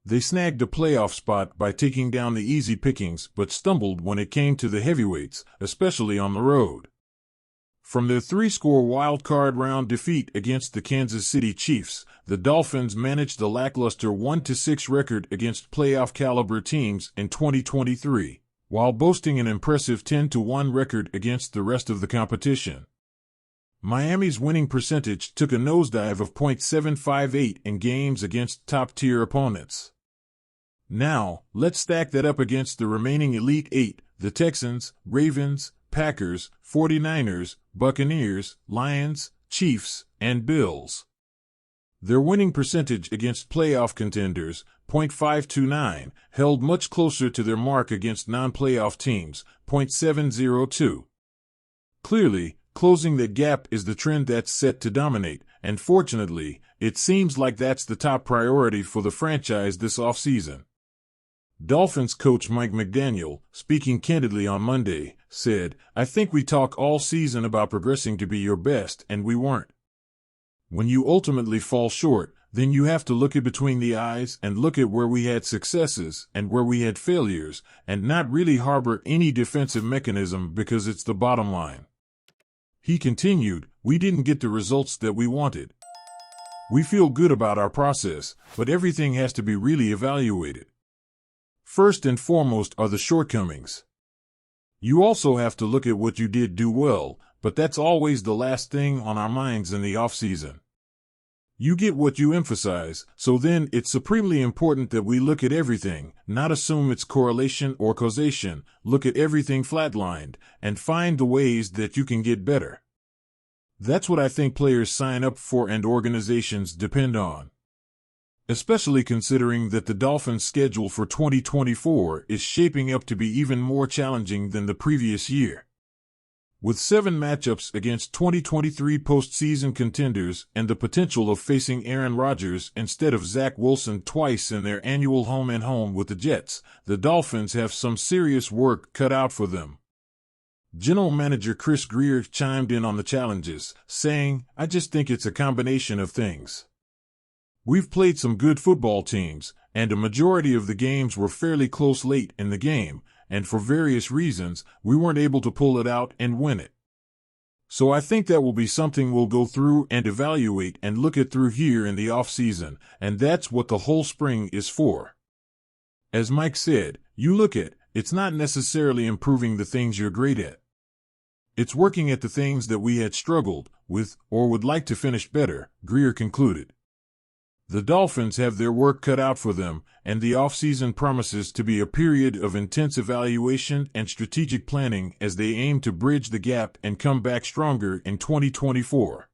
They snagged a playoff spot by taking down the easy pickings but stumbled when it came to the heavyweights, especially on the road. From their 3-score wild-card round defeat against the Kansas City Chiefs, the Dolphins managed a lackluster 1-6 record against playoff-caliber teams in 2023, while boasting an impressive 10-1 record against the rest of the competition. Miami's winning percentage took a nosedive of .758 in games against top-tier opponents. Now, let's stack that up against the remaining Elite Eight: the Texans, Ravens, Packers, 49ers, Buccaneers, Lions, Chiefs, and Bills. Their winning percentage against playoff contenders, .529, held much closer to their mark against non-playoff teams, .702. Clearly, closing that gap is the trend that's set to dominate, and fortunately, it seems like that's the top priority for the franchise this offseason. Dolphins coach Mike McDaniel, speaking candidly on Monday, said, "I think we talk all season about progressing to be your best, and we weren't. When you ultimately fall short, then you have to look it between the eyes and look at where we had successes and where we had failures, and not really harbor any defensive mechanism because it's the bottom line." He continued, "We didn't get the results that we wanted. We feel good about our process, but everything has to be really evaluated. First and foremost are the shortcomings. You also have to look at what you did do well, but that's always the last thing on our minds in the offseason. You get what you emphasize, so then it's supremely important that we look at everything, not assume it's correlation or causation, look at everything flatlined, and find the ways that you can get better. That's what I think players sign up for and organizations depend on. Especially considering that the Dolphins' schedule for 2024 is shaping up to be even more challenging than the previous year. With 7 matchups against 2023 postseason contenders and the potential of facing Aaron Rodgers instead of Zach Wilson twice in their annual home-and-home with the Jets, the Dolphins have some serious work cut out for them. General Manager Chris Grier chimed in on the challenges, saying, "I just think it's a combination of things. We've played some good football teams, and a majority of the games were fairly close late in the game, and for various reasons, we weren't able to pull it out and win it. So I think that will be something we'll go through and evaluate and look at through here in the off-season, and that's what the whole spring is for." As Mike said, you look at, it's not necessarily improving the things you're great at. It's working at the things that we had struggled with or would like to finish better, Grier concluded. The Dolphins have their work cut out for them, and the offseason promises to be a period of intense evaluation and strategic planning as they aim to bridge the gap and come back stronger in 2024.